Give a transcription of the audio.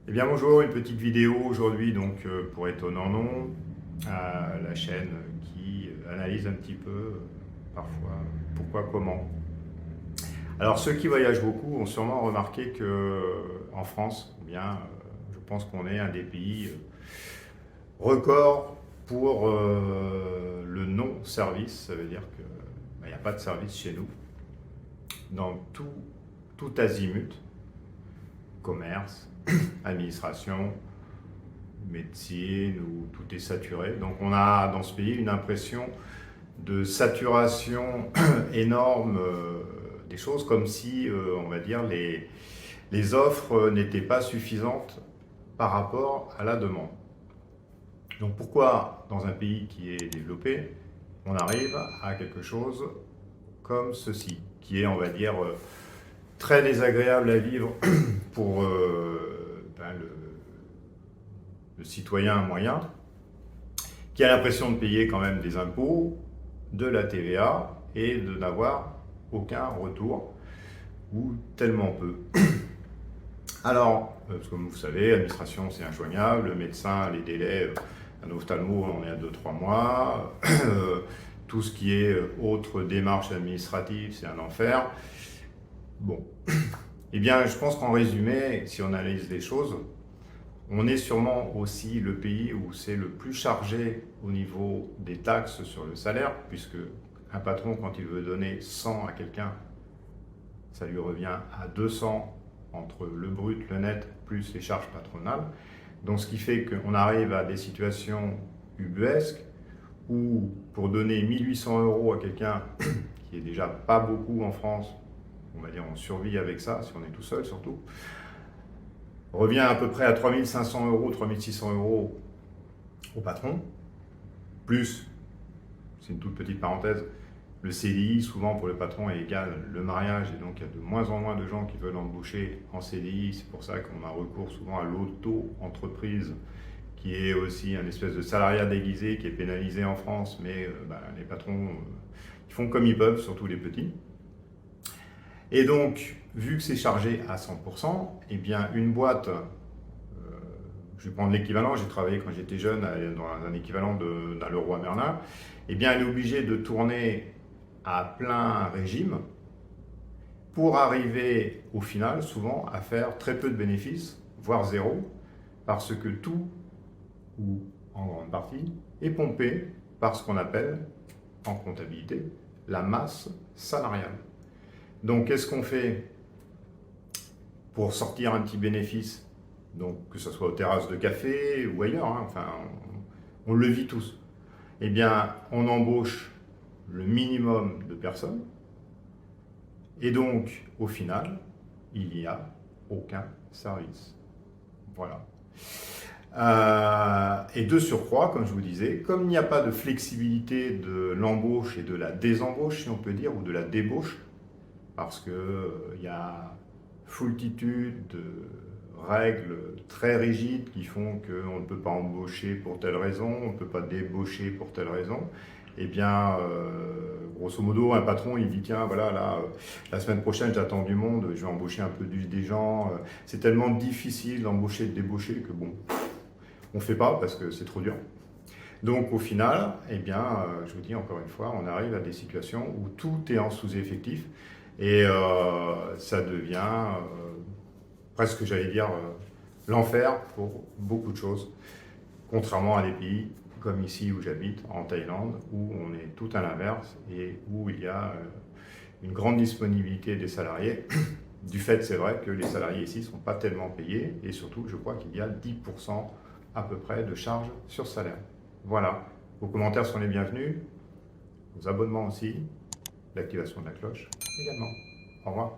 Eh bien bonjour, une petite vidéo aujourd'hui donc pour étonnant non, la chaîne qui analyse un petit peu parfois pourquoi comment. Alors ceux qui voyagent beaucoup ont sûrement remarqué que en France, eh bien je pense qu'on est un des pays record pour le non-service. Ça veut dire que il n'y a pas de service chez nous dans tout azimut, commerce, administration, médecine, où tout est saturé. Donc on a dans ce pays une impression de saturation énorme des choses, comme si, on va dire, les offres n'étaient pas suffisantes par rapport à la demande. Donc pourquoi dans un pays qui est développé, on arrive à quelque chose comme ceci, qui est, on va dire, très désagréable à vivre pour le citoyen moyen, qui a l'impression de payer quand même des impôts, de la TVA et de n'avoir aucun retour, ou tellement peu. Alors, comme vous savez, l'administration c'est injoignable, le médecin, les délais, un ophtalmo on est à 2-3 mois, tout ce qui est autre démarche administrative c'est un enfer. Bon, eh bien je pense qu'en résumé, si on analyse les choses, on est sûrement aussi le pays où c'est le plus chargé au niveau des taxes sur le salaire, puisque un patron, quand il veut donner 100 à quelqu'un, ça lui revient à 200 entre le brut, le net, plus les charges patronales. Donc ce qui fait qu'on arrive à des situations ubuesques où pour donner 1800 € à quelqu'un, qui est déjà pas beaucoup en France, on va dire on survit avec ça, si on est tout seul surtout, revient à peu près à 3500 €, 3600 € au patron, plus, c'est une toute petite parenthèse, le CDI, souvent pour le patron, est égal le mariage, et donc il y a de moins en moins de gens qui veulent embaucher en CDI. C'est pour ça qu'on a recours souvent à l'auto-entreprise, qui est aussi un espèce de salariat déguisé qui est pénalisé en France, mais les patrons ils font comme ils peuvent, surtout les petits. Et donc, vu que c'est chargé à 100%, eh bien une boîte, je vais prendre l'équivalent, j'ai travaillé quand j'étais jeune dans un équivalent d'un Leroy Merlin, eh bien elle est obligée de tourner à plein régime pour arriver au final souvent à faire très peu de bénéfices, voire zéro, parce que tout, ou en grande partie, est pompé par ce qu'on appelle en comptabilité la masse salariale. Donc qu'est-ce qu'on fait pour sortir un petit bénéfice? Donc que ce soit aux terrasses de café ou ailleurs, hein, enfin on le vit tous. Eh bien on embauche le minimum de personnes, et donc au final il n'y a aucun service. Voilà. Et de surcroît, comme je vous disais, comme il n'y a pas de flexibilité de l'embauche et de la désembauche, si on peut dire, ou de la débauche, parce qu'il y a foultitude de règles très rigides qui font qu'on ne peut pas embaucher pour telle raison, on ne peut pas débaucher pour telle raison. Eh bien, grosso modo, un patron, il dit, tiens, voilà, là, la semaine prochaine, j'attends du monde, je vais embaucher un peu des gens. C'est tellement difficile d'embaucher, de débaucher que bon, on ne fait pas parce que c'est trop dur. Donc au final, eh bien, je vous dis encore une fois, on arrive à des situations où tout est en sous-effectif, et ça devient presque, j'allais dire, l'enfer pour beaucoup de choses, contrairement à des pays comme ici où j'habite, en Thaïlande, où on est tout à l'inverse et où il y a une grande disponibilité des salariés. Du fait, c'est vrai que les salariés ici ne sont pas tellement payés, et surtout, je crois qu'il y a 10% à peu près de charges sur salaire. Voilà, vos commentaires sont les bienvenus, vos abonnements aussi, l'activation de la cloche également. Au revoir.